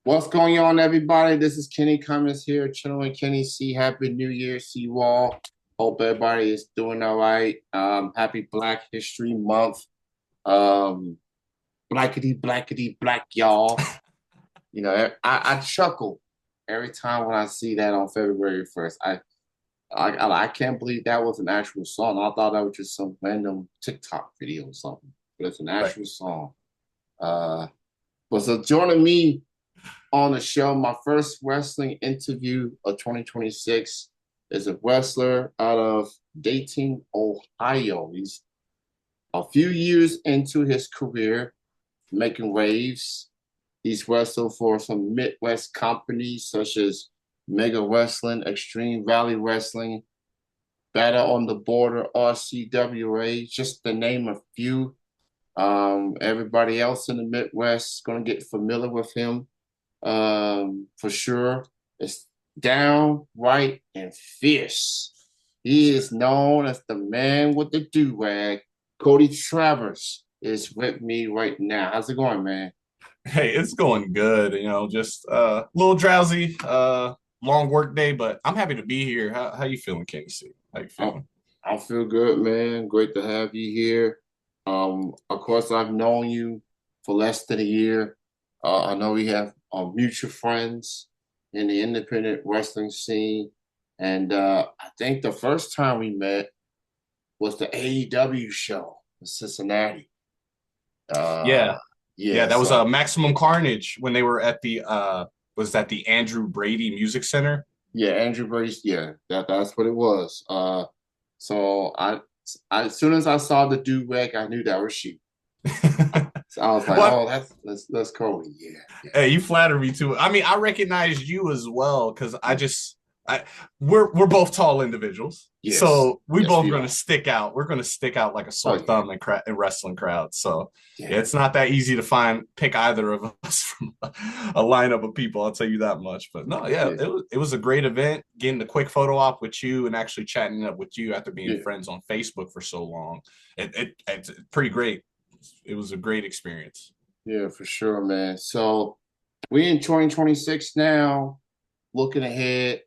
What's going on, everybody? This is Kenny Cummins here, chilling with Kenny C. Happy New Year, see you all. Hope everybody is doing all right. Happy Black History Month. Um, blackety, blackety, black, y'all. I chuckle every time when I see that on February 1st. I can't believe that was an actual song. I thought that was just some random TikTok video or something, but it's an Right. actual song. Uh, but so joining me on the show. My first wrestling interview of 2026 is a wrestler out of Dayton, Ohio. He's a few years into his career making waves. He's wrestled for some Midwest companies such as Mega Wrestling, Extreme Valley Wrestling, Battle on the Border, RCWA, just to name a few. Everybody else in the Midwest is going to get familiar with him for sure. It's downright and fierce. He is known as the man with the do-rag. Kodee Travers is with me right now. How's it going, man? Hey, it's going good. Just a little drowsy, long work day, but I'm happy to be here. How you feeling, Casey? How you I, feeling? I feel good, man. Great to have you here. Of course, I've known you for less than a year. I know we have mutual friends in the independent wrestling scene. And I think the first time we met was the AEW show in Cincinnati. Uh, Yeah, yeah, yeah, that was so Maximum Carnage when they were at the was that the Andrew Brady Music Center? yeah, Andrew Brace, yeah, that's what it was. So as soon as I saw the do rag, I knew that was she. So I was like, What? oh, that's Cody. Yeah, yeah, Hey, you flatter me too. I mean, I recognized you as well because I we're both tall individuals, yes, so we yes, both we going to are. stick out. We're going to stick out like a Oh sore yeah, thumb in wrestling crowds. So yeah, yeah, it's not that easy to pick either of us from a lineup of people. I'll tell you that much. But no, yeah, yeah, it was a great event. Getting the quick photo op with you and actually chatting up with you after being yeah, friends on Facebook for so long. It's pretty great. It was a great experience. yeah, for sure, man. So we in 2026 now, looking ahead.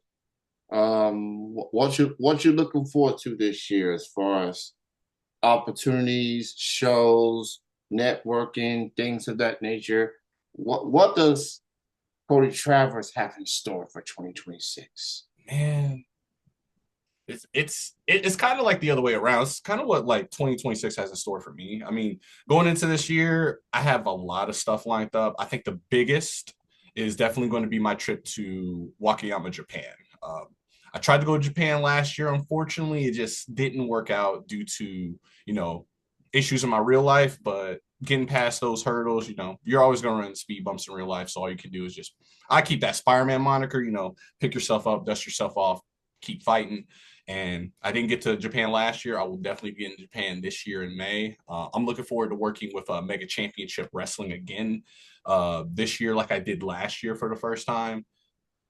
What you looking forward to this year as far as opportunities, shows, networking, things of that nature. What does Kodee Travers have in store for 2026? Man, it's kind of like the other way around. It's kind of what like 2026 has in store for me. I mean, going into this year, I have a lot of stuff lined up. I think the biggest is definitely going to be my trip to Wakayama, Japan. Um, I tried to go to Japan last year. Unfortunately, it just didn't work out due to, issues in my real life, but getting past those hurdles, you're always going to run speed bumps in real life. So all you can do is I keep that Spider-Man moniker, pick yourself up, dust yourself off, keep fighting. And I didn't get to Japan last year. I will definitely be in Japan this year in May. I'm looking forward to working with Mega Championship Wrestling again this year, like I did last year for the first time.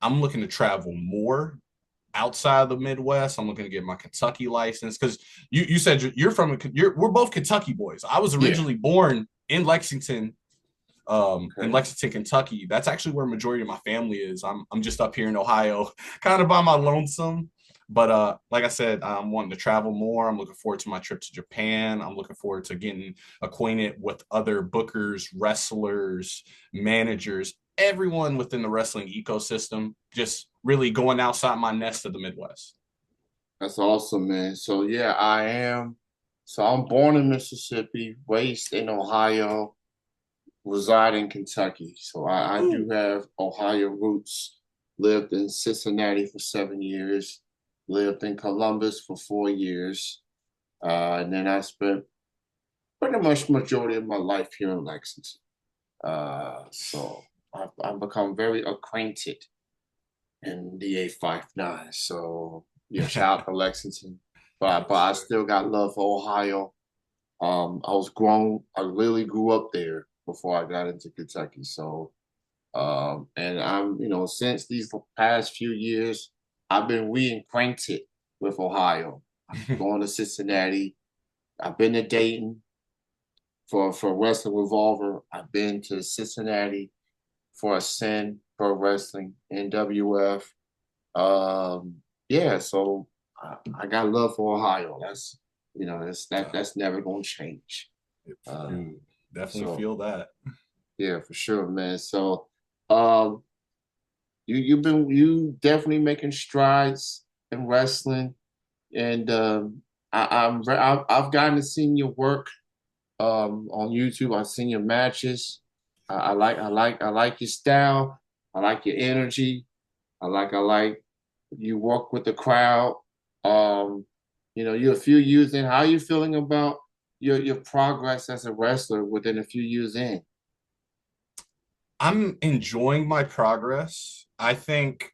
I'm looking to travel more outside of the Midwest. I'm looking to get my Kentucky license because you said we're both Kentucky boys. I was Yeah. originally born in Okay. Lexington, Kentucky. That's actually where majority of my family is. I'm just up here in Ohio, kind of by my lonesome. But like I said, I'm wanting to travel more. I'm looking forward to my trip to Japan. I'm looking forward to getting acquainted with other bookers, wrestlers, managers, everyone within the wrestling ecosystem. Just really going outside my nest of the Midwest. That's awesome, man. So yeah, I am. So I'm born in Mississippi, raised in Ohio, reside in Kentucky. So I do Ooh. have Ohio roots. Lived in Cincinnati for 7 years. Lived in Columbus for 4 years. And then I spent pretty much majority of my life here in Lexington. So I've become very acquainted in the 859. So yeah, shout out to Lexington. But Yes, I sir. still got love for Ohio. I literally grew up there before I got into Kentucky. So and since these past few years, I've been reacquainted with Ohio. I'm going to Cincinnati. I've been to Dayton for Wrestling Revolver. I've been to Cincinnati for Ascend Pro Wrestling, NWF. Yeah, so I got love for Ohio. That's that's never gonna change. Uh, Dude, definitely so feel that. yeah, for sure, man. So um, you definitely making strides in wrestling, and I've gotten to see your work on YouTube. I've seen your matches. I like your style. I like your energy. I like you work with the crowd. Um, you're a few years in. How are you feeling about your progress as a wrestler within a few years in? I'm enjoying my progress. I think,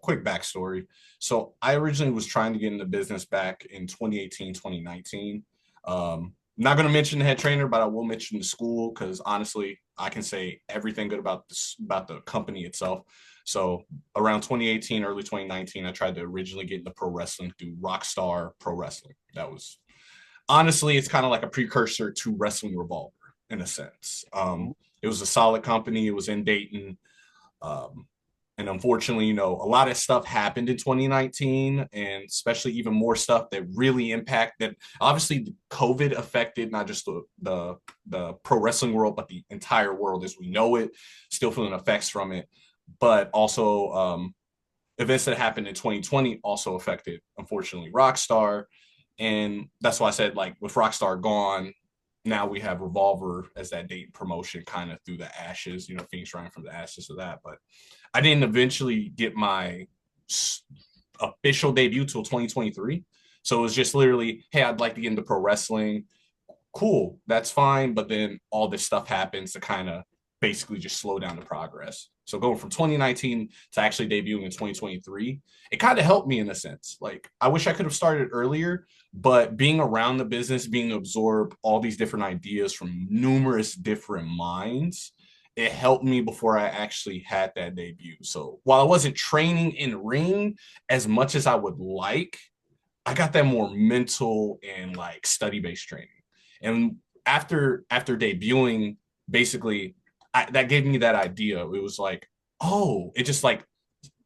quick backstory. So I originally was trying to get into business back in 2018, 2019. Not going to mention the head trainer, but I will mention the school because honestly, I can say everything good about this, about the company itself. So around 2018, early 2019, I tried to originally get into pro wrestling through Rockstar Pro Wrestling. That was honestly, it's kind of like a precursor to Wrestling Revolver in a sense. It was a solid company. It was in Dayton. Um, and unfortunately, a lot of stuff happened in 2019, and especially even more stuff that really impacted. Obviously, COVID affected not just the pro wrestling world, but the entire world as we know it. Still feeling effects from it, but also events that happened in 2020 also affected, unfortunately, Rockstar. And that's why I said, like, with Rockstar gone, now we have Revolver as that date promotion kind of through the ashes, Phoenix Ryan from the ashes of that. But I didn't eventually get my official debut till 2023. So it was just literally, hey, I'd like to get into pro wrestling. Cool, that's fine. But then all this stuff happens to kind of basically just slow down the progress. So going from 2019 to actually debuting in 2023, it kind of helped me in a sense. Like I wish I could have started earlier, but being around the business, being to absorb all these different ideas from numerous different minds, it helped me before I actually had that debut. So while I wasn't training in ring as much as I would like, I got that more mental and like study based training. And after debuting, basically, that gave me that idea. It was like, oh, it just like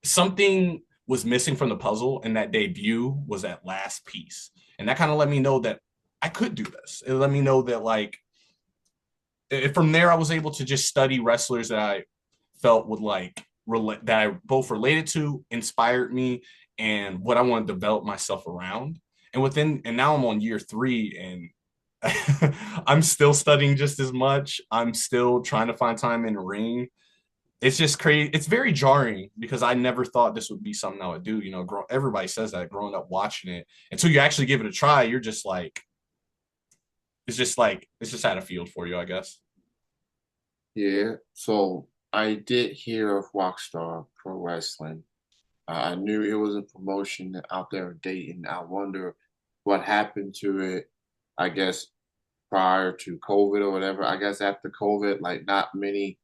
something was missing from the puzzle, and that debut was that last piece. And that kind of let me know that I could do this. It let me know that like from there, I was able to just study wrestlers that I felt would like that I both related to, inspired me, and what I want to develop myself around. And now I'm on year 3, and I'm still studying just as much. I'm still trying to find time in the ring. It's just crazy. It's very jarring because I never thought this would be something I would do. Everybody says that growing up watching it. Until you actually give it a try, you're just like, it's just out of field for you, I guess. Yeah, so I did hear of Rockstar Pro Wrestling. I knew it was a promotion out there in Dayton. I wonder what happened to it, I guess, prior to COVID or whatever. I guess after COVID, like not many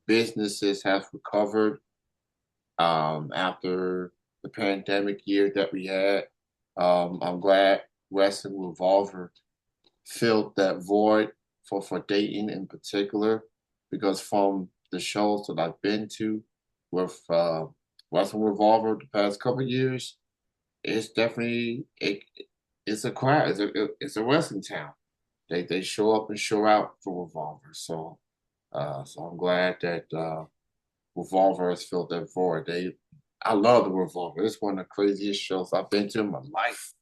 businesses have recovered after the pandemic year that we had. I'm glad Wrestling Revolver filled that void for Dayton in particular, because from the shows that I've been to with Wrestling Revolver the past couple of years, it's definitely it's a crowd. It's a wrestling town. They show up and show out for Revolver. So I'm glad that Revolver has filled that void. I love the Revolver. It's one of the craziest shows I've been to in my life.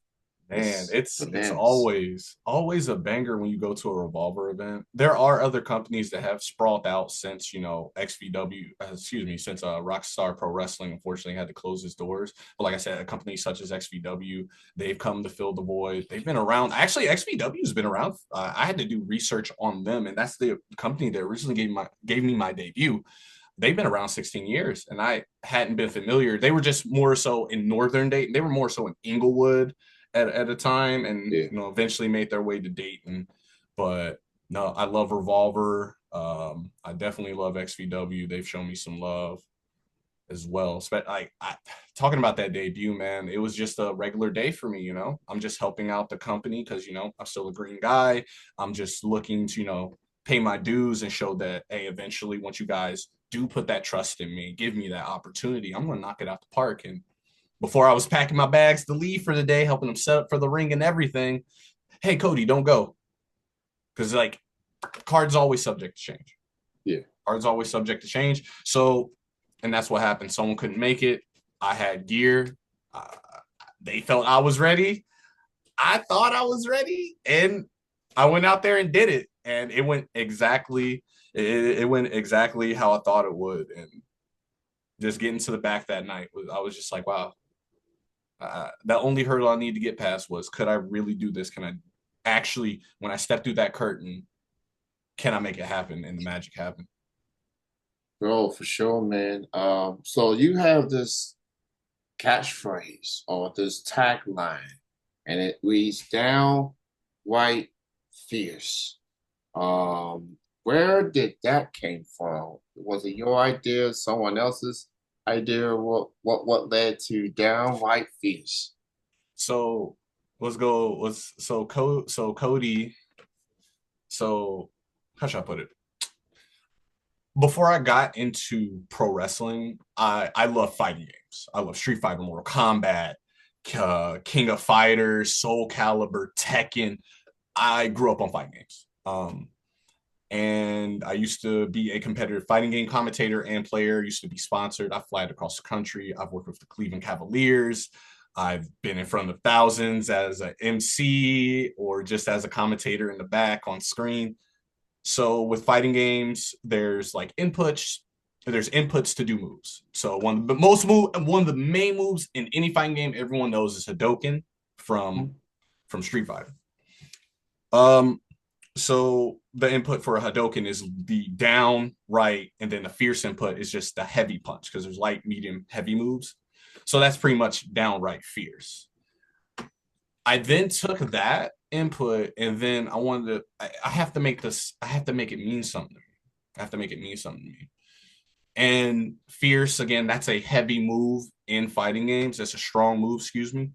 Man, It's it's bananas. always a banger when you go to a Revolver event. There are other companies that have sprawled out since, XVW, since Rockstar Pro Wrestling unfortunately had to close its doors. But like I said, a company such as XVW, they've come to fill the void. They've been around. Actually, XVW has been around. I had to do research on them, and that's the company that originally gave me my debut. They've been around 16 years, and I hadn't been familiar. They were just more so in northern Dayton. They were more so in Inglewood at a time, and Yeah. eventually made their way to Dayton. But no, I love Revolver. I definitely love XVW. They've shown me some love as well. Talking about that debut, man, it was just a regular day for me. I'm just helping out the company because I'm still a green guy. I'm just looking to pay my dues and show that, hey, eventually, once you guys do put that trust in me, give me that opportunity, I'm gonna knock it out the park. And before I was packing my bags to leave for the day, helping them set up for the ring and everything, hey, Kodee, don't go, because like cards always subject to change. Yeah. Cards always subject to change. So, and that's what happened. Someone couldn't make it. I had gear. Uh, they felt I was ready. I thought I was ready, and I went out there and did it, and it went exactly. It went exactly how I thought it would, and just getting to the back that night I was just like, wow. The only hurdle I need to get past was, could I really do this? Can I actually, when I step through that curtain, can I make it happen and the magic happen? Bro, for sure, man. So you have this catchphrase or this tagline, and it reads down white fierce. Where did that came from? Was it your idea, someone else's idea? What led to down white fierce? So let's go. Let's so Kodee. So how should I put it? Before I got into pro wrestling, I love fighting games. I love Street Fighter, Mortal Kombat, King of Fighters, Soul Calibur, Tekken. I grew up on fighting games. And I used to be a competitive fighting game commentator and player. Used to be sponsored. I fly across the country. I've worked with the Cleveland Cavaliers. I've been in front of thousands as an MC or just as a commentator in the back on screen. So with fighting games, there's like inputs. There's inputs to do moves. So one of the main moves in any fighting game everyone knows is Hadoken from from Street Fighter. Um, so the input for a Hadoken is the down, right, and then the fierce input is just the heavy punch because there's light, medium, heavy moves. So that's pretty much downright fierce. I then took that input and then I wanted to I have to make this I have to make it mean something to me. I have to make it mean something to me. And fierce again, that's a heavy move in fighting games. That's a strong move, excuse me.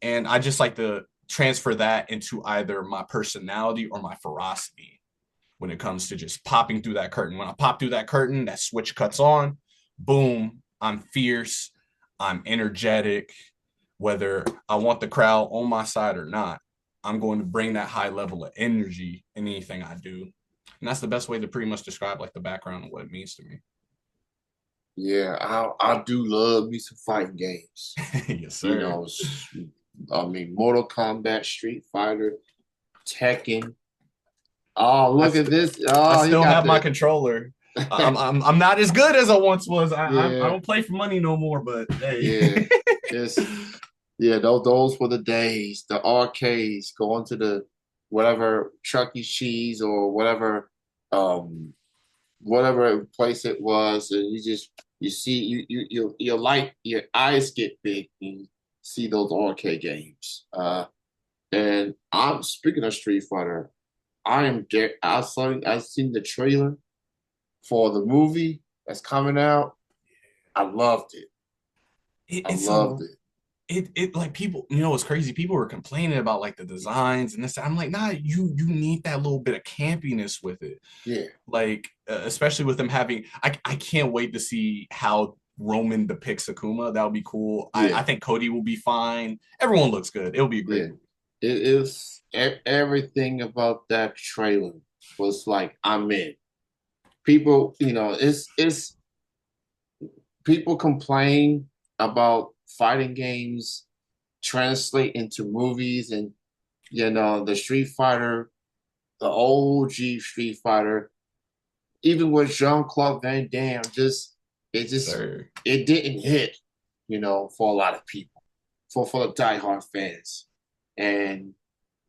And I just like to transfer that into either my personality or my ferocity when it comes to just popping through that curtain. When I pop through that curtain, that switch cuts on, boom, I'm fierce, I'm energetic, whether I want the crowd on my side or not. I'm going to bring that high level of energy in anything I do. And that's the best way to pretty much describe like the background of what it means to me. Yeah, I do love me some fighting games. Yes, You sir. know, I mean, Mortal Kombat, Street Fighter, Tekken. Oh, I, look at st- this. I Oh, he still got have my the controller. I'm not as good as I once was. I yeah, don't play for money no more, but hey. yeah. It's yeah, those were the days, the arcades, going to the whatever Chuck E. Cheese or um whatever place it was, and you see your light your eyes get big and you see those arcade games. And I'm speaking of Street Fighter, I've seen the trailer for the movie that's coming out. I loved it. I It's loved so it. it like people, it's crazy. People were complaining about like the designs and this. I'm like, nah, you need that little bit of campiness with it. Yeah, Like especially with them having, I can't wait to see how Roman depicts Akuma. That would be cool. I yeah, think Kodee will be fine. Everyone looks good. It'll be a great yeah. movie. It is everything about that trailer was like I'm in. People, it's people complain about fighting games translate into movies and the Street Fighter, the OG Street Fighter, even with Jean-Claude Van Damme, it just Sir. it didn't hit, for a lot of people, for the diehard fans. And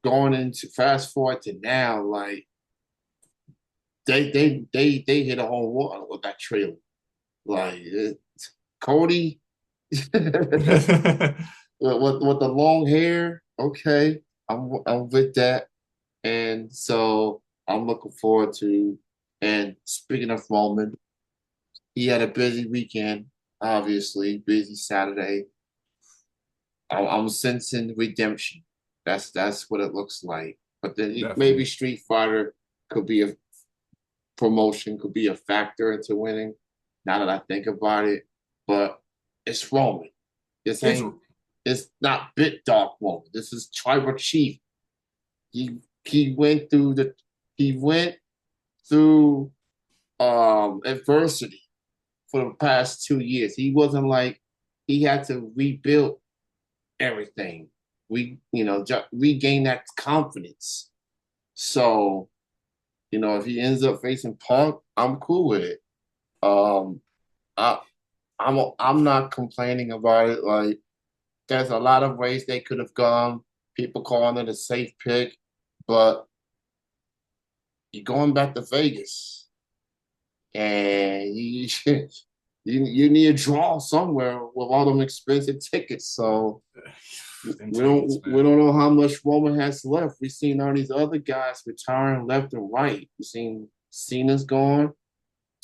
going into fast forward to now, like they hit a home run with that trailer. Like Cody with the long hair, okay, I'm with that. And so I'm looking forward to. And speaking of Roman, he had a busy weekend, obviously, busy Saturday. I'm sensing redemption. That's what it looks like. But then maybe Definitely. Street Fighter could be promotion could be a factor into winning. Now that I think about it, but it's Roman. This It's ain't. It's not bit dog Roman. This is tribal chief. He went through the. He went through adversity for the past 2 years. He wasn't like he had to rebuild everything. Regain that confidence. So, if he ends up facing Punk, I'm cool with it. Um, I, I'm not complaining about it. Like, there's a lot of ways they could have gone. People calling it a safe pick, but you're going back to Vegas, and you need a draw somewhere with all them expensive tickets. So tickets, we man. don't know how much Roman has left. We've seen all these other guys retiring left and right. We've seen Cena's gone,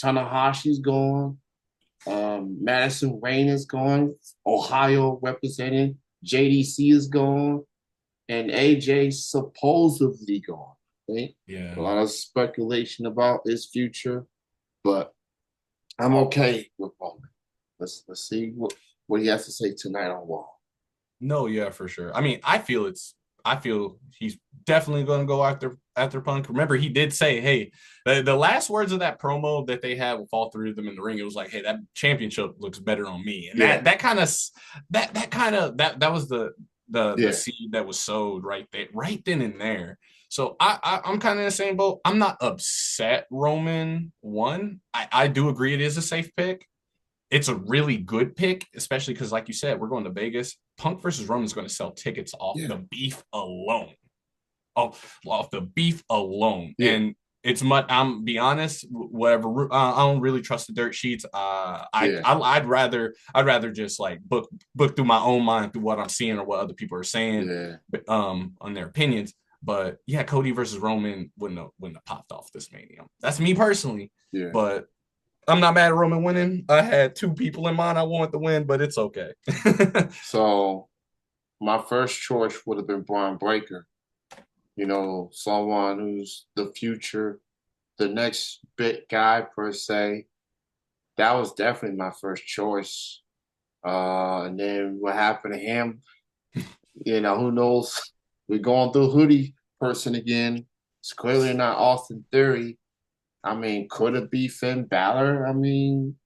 Tanahashi's gone, Madison Rain is gone, Ohio representing, JDC is gone, and AJ supposedly gone. Right? A Yeah. lot of speculation about his future, but I'm okay with Roman. Let's see what he has to say tonight on Raw. No, yeah, for sure. I mean, I feel he's definitely going to go after Punk. Remember, he did say, "Hey, the last words of that promo that they had with all three of them in the ring, it was like, hey, that championship looks better on me." And Yeah, that was the yeah, seed that was sowed right there, right then and there. So I'm kind of in the same boat. I'm not upset Roman won. I do agree it is a safe pick. It's a really good pick, especially because, like you said, we're going to Vegas. Punk versus Roman is going to sell tickets off yeah, the beef alone. Off the beef alone. yeah, And it's much. I'm be honest. Whatever. I don't really trust the dirt sheets. yeah, I'd rather just like book through my own mind through what I'm seeing or what other people are saying, yeah, on their opinions. But yeah, Cody versus Roman wouldn't have popped off this Mania. That's me personally. yeah. But I'm not mad at Roman winning. I had two people in mind I wanted to win, but it's okay. So my first choice would have been Braun Breaker. Someone who's the future, the next big guy per se. That was definitely my first choice. And then what happened to him? Who knows? We're going through hoodie person again. It's clearly not Austin Theory. I mean, could it be Finn Balor? I mean,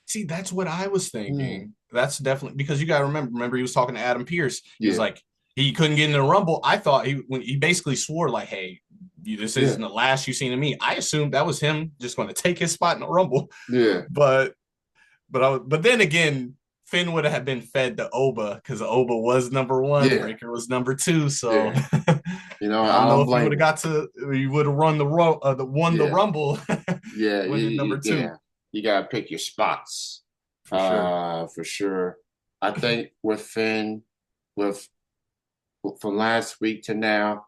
See, that's what I was hmm, thinking. That's definitely because you got to remember he was talking to Adam Pierce. He was yeah, like he couldn't get in the Rumble. I thought he basically swore like, "Hey, this yeah, isn't the last you've seen of me." I assumed that was him just going to take his spot in the Rumble, yeah, but but then again, Finn would have been fed to Oba because Oba was number one, yeah, Breaker was number two. So yeah. I I don't know don't if you would blame have him. got to you would have won the Yeah, Rumble yeah, winning number two yeah. You gotta pick your spots, for sure. for sure. I think with Finn, with from last week to now,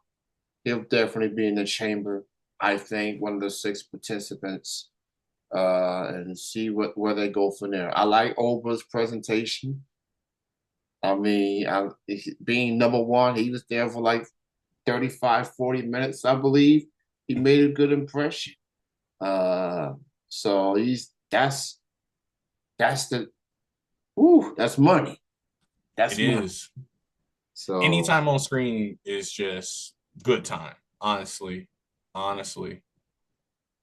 he'll definitely be in the chamber. I think one of the six participants, and see where they go from there. I like Oba's presentation. I mean, being number one, he was there for like 35, 40 minutes, I believe. He made a good impression. Uh, so that's the that's money. It That's money. is. So Anytime on screen is just good time. Honestly, honestly,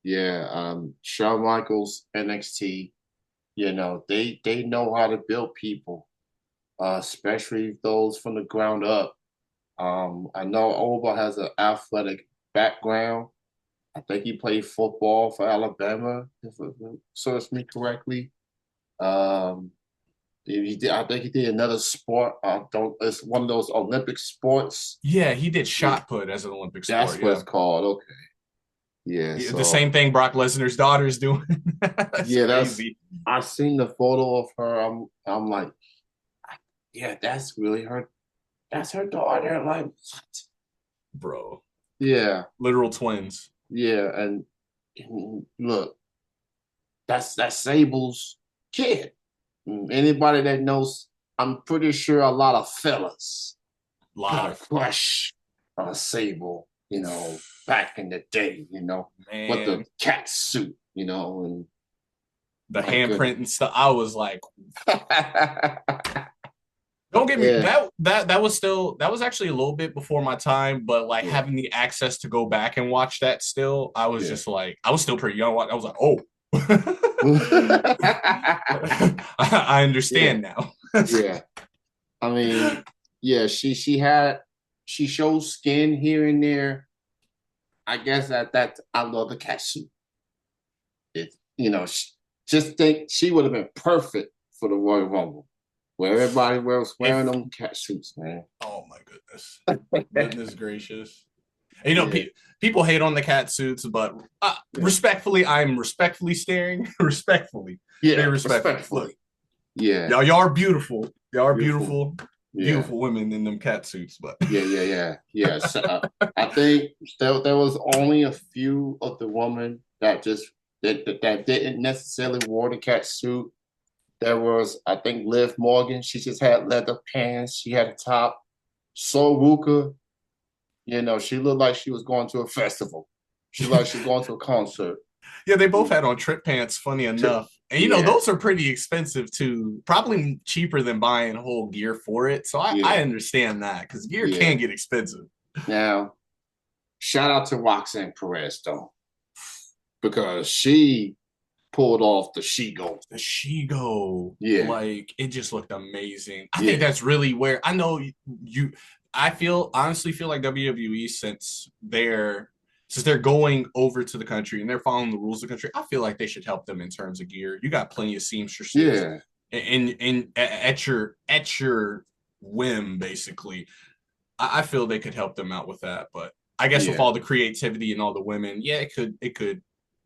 yeah, Shawn Michaels, NXT, they know how to build people, especially those from the ground up. I know Oba has an athletic background. I think he played football for Alabama, if it serves me correctly. Um, I think he did another sport. Don't. It's one of those Olympic sports. yeah, he did Yeah, shot put as an Olympic sport. that's what it's Yeah, called. Okay. Yeah. the same So thing Brock Lesnar's daughter is doing. That's yeah, crazy, I seen the photo of her. I'm like, yeah, that's really her. That's her daughter. Like, what? bro. Yeah, Literal twins. yeah, and look, that's Sable's kid. Anybody that knows, I'm pretty sure a lot of fellas got a Lot. crush on Sable. back in the day, with the Man, cat suit, and the my handprint goodness. and stuff. I was like, don't get me Yeah, that was still that was actually a little bit before my time, but like yeah, having the access to go back and watch that still, I was yeah. just like, I was still pretty young. I was like, oh, I Yeah, understand now. yeah. I mean, yeah, she shows skin here and there. I guess that I love the cat suit. It, just think she would have been perfect for the Royal Rumble, where everybody was wearing If them cat suits, man. oh my goodness, goodness gracious. And, Yeah, people hate on the cat suits, but yeah, respectfully, I'm respectfully staring, respectfully, very yeah. respectfully. Look, Respectfully, yeah, y'all are beautiful. Y'all are beautiful. beautiful, Yeah, beautiful women in them cat suits, but yeah. So, I think there was only a few of the women that didn't necessarily wear the cat suit. There was, I think, Liv Morgan. She just had leather pants. She had a top. So Ruka, she looked like she was going to a festival. She looked like she was going to a concert. yeah, they both had on trip pants, funny enough. And Yeah, those are pretty expensive too, probably cheaper than buying whole gear for it. So I yeah, understand that because gear yeah. can get expensive. Now, shout out to Roxanne Perez though, because she pulled off the she goat. The Shigo, Yeah, like it just looked amazing. I think yeah, that's really where I know you. I feel honestly feel like WWE since they're going over to the country and they're following the rules of the country. I feel like they should help them in terms of gear. You got plenty of seamstresses, yeah, and at your whim, basically. I feel they could help them out with that, but I guess with yeah, all the creativity and all the women, yeah, it could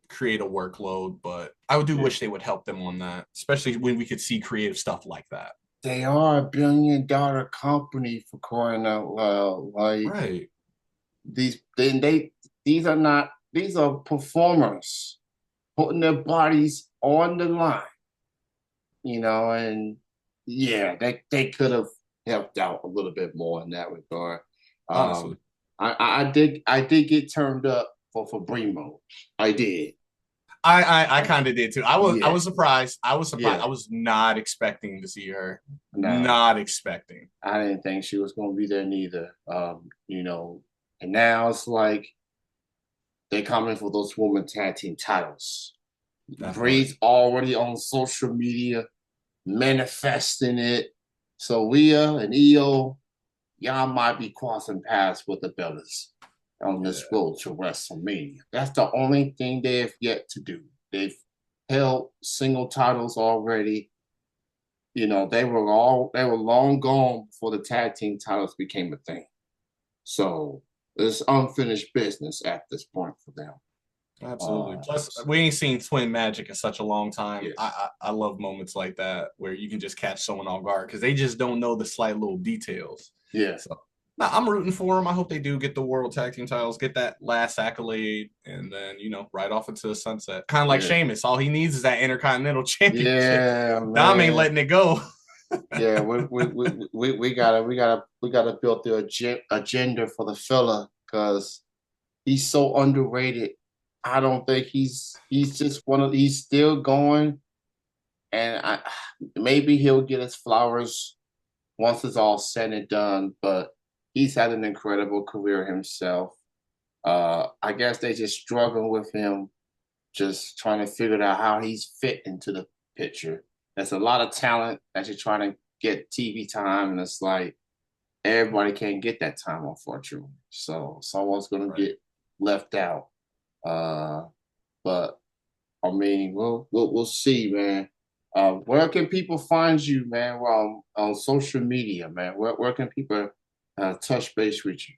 create a workload, but I do yeah. wish they would help them on that, especially when we could see creative stuff like that. They are a $1 billion company for crying out loud. Like Right. these are not these are performers putting their bodies on the line, and yeah, they could have helped out a little bit more in that regard. Honestly. I did get turned up for Bremo. I did. I kind of did too. I Yeah, was surprised. I was surprised. yeah. I was not expecting to see her. No, Not expecting. I didn't think she was going to be there neither. And now it's like they're coming for those women tag team titles. That part. Bree's already on social media manifesting it. So Rhea and Io, y'all might be crossing paths with the Bellas on this Yeah. road to WrestleMania. That's the only thing they have yet to do. They've held single titles already. They were long gone before the tag team titles became a thing. So it's unfinished business at this point for them. Absolutely. Uh, Plus, we ain't seen Twin Magic in such a long time. yes. I love moments like that where you can just catch someone off guard because they just don't know the slight little details. Yeah. So, nah, I'm rooting for them. I hope they do get the World Tag Team titles, get that last accolade, and then right off into the sunset. Kind of like Yeah. Sheamus. All he needs is that Intercontinental Championship. Yeah, Dom ain't man. letting it go. Yeah, we gotta build the agenda for the fella because he's so underrated. I don't think he's just he's still going, and maybe he'll get his flowers once it's all said and done. But he's had an incredible career himself. I guess they just struggling with him, just trying to figure out how he's fit into the picture. There's a lot of talent that you're trying to get TV time, and it's like everybody can't get that time, unfortunately. So someone's gonna Right. get left out. Uh, but I mean, we'll see, man. Where can people find you, man? Well, on social media, man. Where can people touch base with you?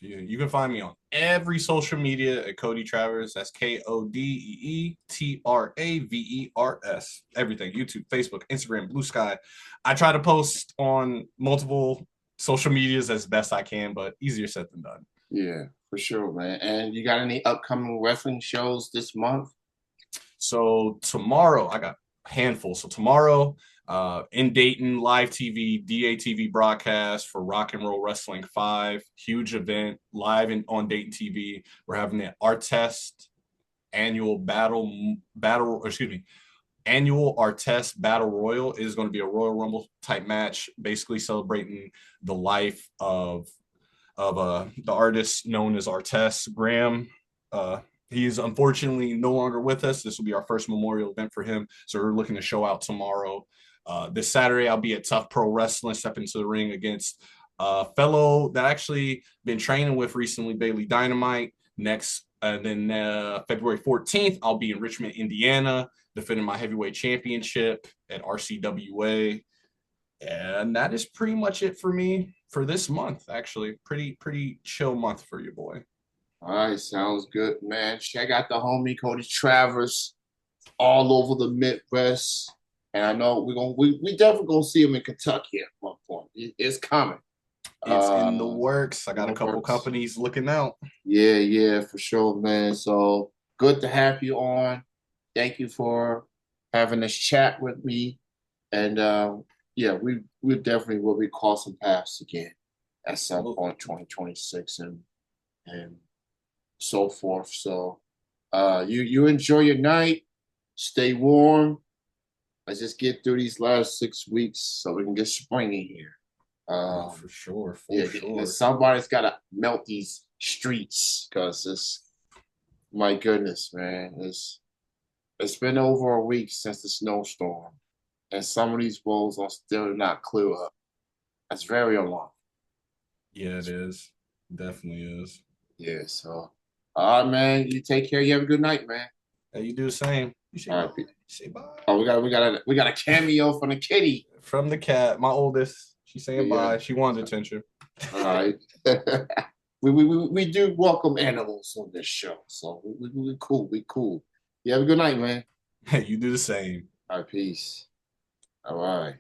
You can find me on every social media at Kodee Travers. That's KODEETRAVERS. Everything: YouTube, Facebook, Instagram, Blue Sky. I try to post on multiple social medias as best I can, but easier said than done. Yeah, for sure, man. And you got any upcoming wrestling shows this month? So tomorrow, I got handful. So tomorrow, in Dayton, live TV, DATV broadcast for Rock and Roll Wrestling 5, huge event live on Dayton TV. We're having the Artest annual excuse me, annual Artest Battle Royal. Is going to be a Royal Rumble type match, basically celebrating the life of the artist known as Artest Graham. Uh, he's unfortunately no longer with us. This will be our first memorial event for him, so we're looking to show out tomorrow. This Saturday, I'll be at Tough Pro Wrestling, step into the ring against a fellow that I actually been training with recently, Bailey Dynamite. Next, and then February 14th, I'll be in Richmond, Indiana, defending my heavyweight championship at RCWA. And that is pretty much it for me for this month. Actually, pretty chill month for you, boy. All right, sounds good, man. Check out the homie Kodee Travers all over the Midwest. And I know we definitely gonna see him in Kentucky at one point. It's coming. It's in the works. I got a couple companies looking out. Yeah, yeah, for sure, man. So good to have you on. Thank you for having this chat with me. And yeah, we definitely will be crossing paths again at some point 2026 and so forth. So you enjoy your night, stay warm. Let's just get through these last 6 weeks so we can get spring in here. For sure, yeah, sure. Somebody's got to melt these streets because it's my goodness, man. It's been over a week since the snowstorm, and some of these roads are still not clear up. That's very alarming. Yeah, it is. Definitely is. Yeah, so all right, man. You take care. You have a good night, man. Hey, you do the same. You say All bye. right. Say bye. Oh, we got a cameo from the kitty. From the cat, my oldest. She's saying Yeah. bye. She wanted attention. All right. we do welcome animals on this show, so we cool. We cool. You have a good night, man. Hey, you do the same. All right, peace. All right.